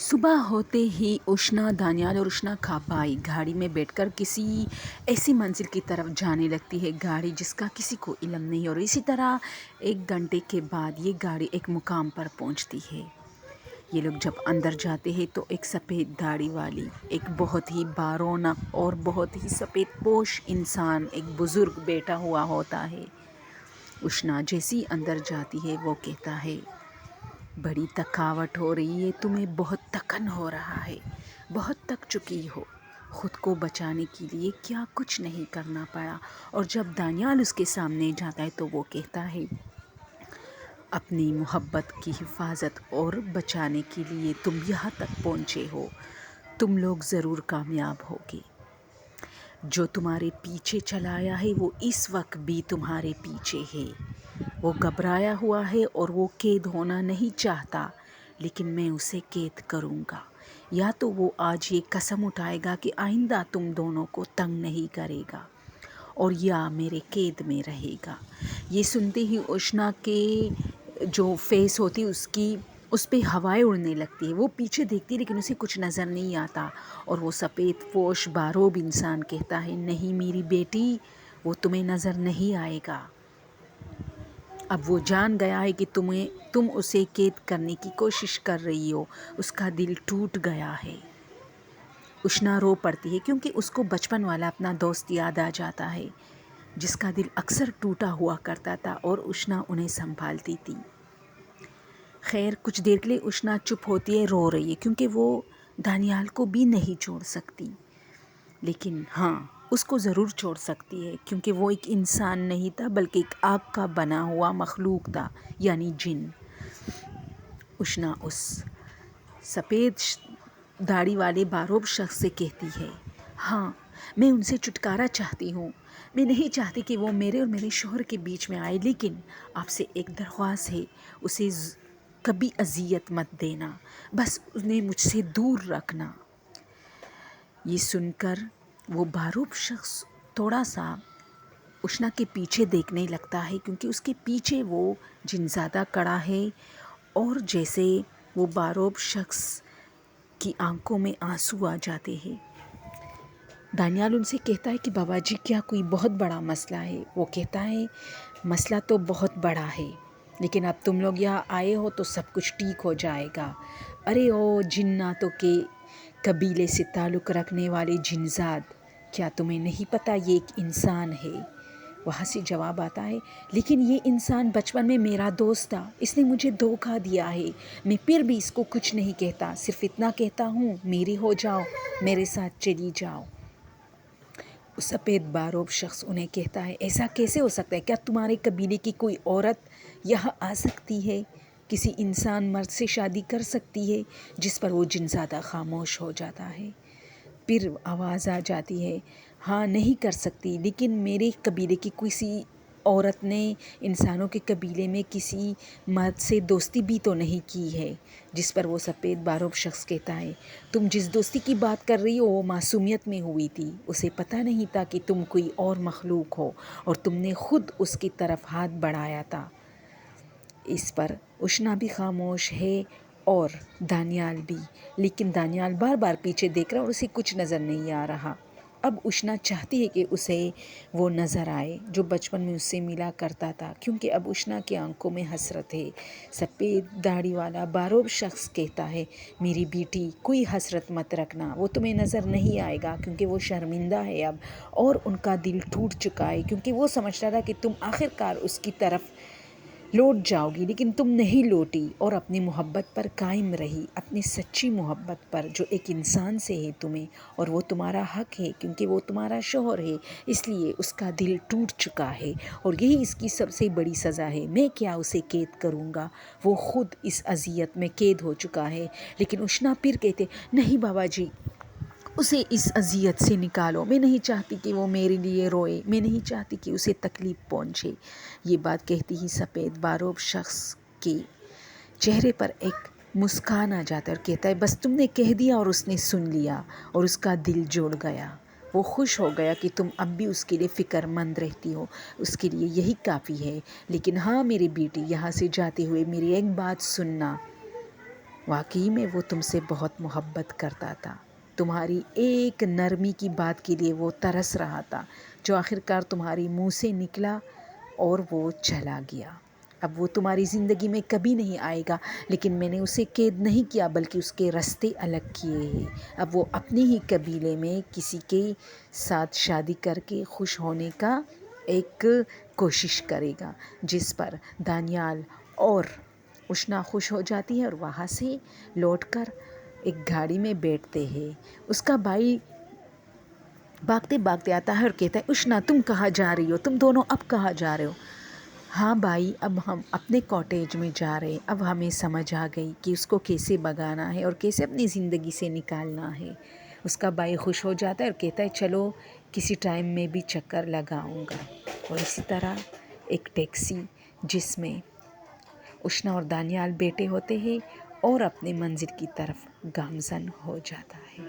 सुबह होते ही उष्ना, दानियाल और उष्ना खापाई गाड़ी में बैठकर किसी ऐसी मंजिल की तरफ जाने लगती है, गाड़ी जिसका किसी को इल्म नहीं। और इसी तरह 1 घंटे के बाद ये गाड़ी एक मुकाम पर पहुंचती है। ये लोग जब अंदर जाते हैं तो एक सफ़ेद दाढ़ी वाली, एक बहुत ही बारौनक और बहुत ही सफ़ेद पोश इंसान, एक बुज़ुर्ग बैठा हुआ होता है। उष्ना जैसी अंदर जाती है वो कहता है, बड़ी थकावट हो रही है, तुम्हें बहुत थकन हो रहा है, बहुत थक चुकी हो। ख़ुद को बचाने के लिए क्या कुछ नहीं करना पड़ा। और जब दानियाल उसके सामने जाता है तो वो कहता है, अपनी मोहब्बत की हिफाजत और बचाने के लिए तुम यहाँ तक पहुँचे हो, तुम लोग ज़रूर कामयाब होगे। जो तुम्हारे पीछे चलाया है वो इस वक्त भी तुम्हारे पीछे है। वो घबराया हुआ है और वो कैद होना नहीं चाहता, लेकिन मैं उसे कैद करूँगा। या तो वो आज ये कसम उठाएगा कि आइंदा तुम दोनों को तंग नहीं करेगा, और या मेरे कैद में रहेगा। ये सुनते ही उष्णा के जो फेस होती उसकी, उस पर हवाएं उड़ने लगती है। वो पीछे देखती है लेकिन उसे कुछ नज़र नहीं आता। और वो सफ़ेद पोश बारोब इंसान कहता है, नहीं मेरी बेटी, वो तुम्हें नज़र नहीं आएगा। अब वो जान गया है कि तुम उसे कैद करने की कोशिश कर रही हो। उसका दिल टूट गया है। उष्णा रो पड़ती है क्योंकि उसको बचपन वाला अपना दोस्त याद आ जाता है, जिसका दिल अक्सर टूटा हुआ करता था और उष्णा उन्हें संभालती थी। खैर, कुछ देर के लिए उष्णा चुप होती है, रो रही है क्योंकि वो दानियाल को भी नहीं छोड़ सकती। लेकिन हाँ, उसको ज़रूर छोड़ सकती है क्योंकि वो एक इंसान नहीं था बल्कि एक आग का बना हुआ मखलूक था, यानी जिन। उष्णा उस सफ़ेद दाढ़ी वाले बारोब शख्स से कहती है, हाँ, मैं उनसे छुटकारा चाहती हूँ। मैं नहीं चाहती कि वो मेरे और मेरे शौहर के बीच में आए, लेकिन आपसे एक दरख्वास्त है, उसे कभी अजियत मत देना, बस उन्हें मुझसे दूर रखना। ये सुनकर वो बारूब शख्स थोड़ा सा उष्णा के पीछे देखने लगता है क्योंकि उसके पीछे वो जिनज़ादा खड़ा है। और जैसे वो बारूब शख्स की आंखों में आंसू आ जाते हैं। दानियाल उनसे कहता है कि बाबा जी, क्या कोई बहुत बड़ा मसला है? वो कहता है, मसला तो बहुत बड़ा है, लेकिन अब तुम लोग यहाँ आए हो तो सब कुछ ठीक हो जाएगा। अरे ओ जिन्नातों के कबीले से ताल्लुक़ रखने वाले जिनजाद, क्या तुम्हें नहीं पता ये एक इंसान है? वहाँ से जवाब आता है, लेकिन ये इंसान बचपन में मेरा दोस्त था, इसने मुझे धोखा दिया है। मैं फिर भी इसको कुछ नहीं कहता, सिर्फ इतना कहता हूँ, मेरी हो जाओ, मेरे साथ चली जाओ। उस सफ़ेद बारोब शख्स उन्हें कहता है, ऐसा कैसे हो सकता है? क्या तुम्हारे कबीले की कोई औरत यहाँ आ सकती है? किसी इंसान मर्द से शादी कर सकती है? जिस पर वो जिनज़ादा खामोश हो जाता है। फिर आवाज़ आ जाती है, हाँ, नहीं कर सकती, लेकिन मेरे कबीले की किसी औरत ने इंसानों के कबीले में किसी मर्द से दोस्ती भी तो नहीं की है। जिस पर वो सफ़ेद बारोब शख्स कहता है, तुम जिस दोस्ती की बात कर रही हो वो मासूमियत में हुई थी। उसे पता नहीं था कि तुम कोई और मखलूक हो और तुमने ख़ुद उसकी तरफ हाथ बढ़ाया था। इस पर उष्णा भी खामोश है और दानियाल भी, लेकिन दानियाल बार बार पीछे देख रहा है और उसे कुछ नज़र नहीं आ रहा। अब उष्णा चाहती है कि उसे वो नज़र आए जो बचपन में उससे मिला करता था, क्योंकि अब उष्णा की आंखों में हसरत है। सफ़ेद दाढ़ी वाला बारोब शख्स कहता है, मेरी बेटी, कोई हसरत मत रखना, वो तुम्हें नज़र नहीं आएगा क्योंकि वो शर्मिंदा है अब, और उनका दिल टूट चुका है क्योंकि वो समझता था कि तुम आखिरकार उसकी तरफ लौट जाओगी, लेकिन तुम नहीं लौटी और अपनी मोहब्बत पर कायम रही, अपनी सच्ची मोहब्बत पर जो एक इंसान से है तुम्हें, और वो तुम्हारा हक है क्योंकि वो तुम्हारा शौहर है, इसलिए उसका दिल टूट चुका है और यही इसकी सबसे बड़ी सज़ा है। मैं क्या उसे कैद करूँगा? वो ख़ुद इस अजियत में कैद हो चुका है। लेकिन उष्णा फिर कहते, नहीं बाबा जी, उसे इस अजियत से निकालो। मैं नहीं चाहती कि वो मेरे लिए रोए, मैं नहीं चाहती कि उसे तकलीफ़ पहुँचे। ये बात कहती ही सफ़ेद बारोब शख्स के चेहरे पर एक मुस्कान आ जाता है और कहता है, बस तुमने कह दिया और उसने सुन लिया और उसका दिल जुड़ गया। वो खुश हो गया कि तुम अब भी उसके लिए फ़िक्रमंद रहती हो, उसके लिए यही काफ़ी है। लेकिन हाँ मेरी बेटी, यहाँ से जाते हुए मेरी एक बात सुनना, واقعی میں وہ تم سے بہت محبت کرتا تھا، تمہاری ایک نرمی کی بات کے لیے وہ ترس رہا تھا، جو آخر کار تمہاری منہ سے نکلا اور وہ چلا گیا۔ اب وہ تمہاری زندگی میں کبھی نہیں آئے گا، لیکن میں نے اسے قید نہیں کیا بلکہ اس کے راستے الگ کیے ہیں۔ اب وہ اپنے ہی قبیلے میں کسی کے ساتھ شادی کر کے خوش ہونے کا ایک کوشش کرے گا، جس پر دانیال اور اشنا خوش ہو جاتی ہے اور وہاں سے لوٹ کر ایک گاڑی میں بیٹھتے ہیں۔ اس کا بھائی بھاگتے بھاگتے آتا ہے اور کہتا ہے، اشنا تم کہاں جا رہی ہو؟ تم دونوں اب کہاں جا رہے ہو؟ ہاں بھائی، اب ہم اپنے کاٹیج میں جا رہے ہیں۔ اب ہمیں سمجھ آ گئی کہ اس کو کیسے بھگانا ہے اور کیسے اپنی زندگی سے نکالنا ہے۔ اس کا بھائی خوش ہو جاتا ہے اور کہتا ہے، چلو کسی ٹائم میں بھی چکر لگاؤں گا۔ اور اسی طرح ایک ٹیکسی جس میں اشنا اور دانیال بیٹھے ہوتے ہیں اور اپنے منزل کی طرف گامزن ہو جاتا ہے۔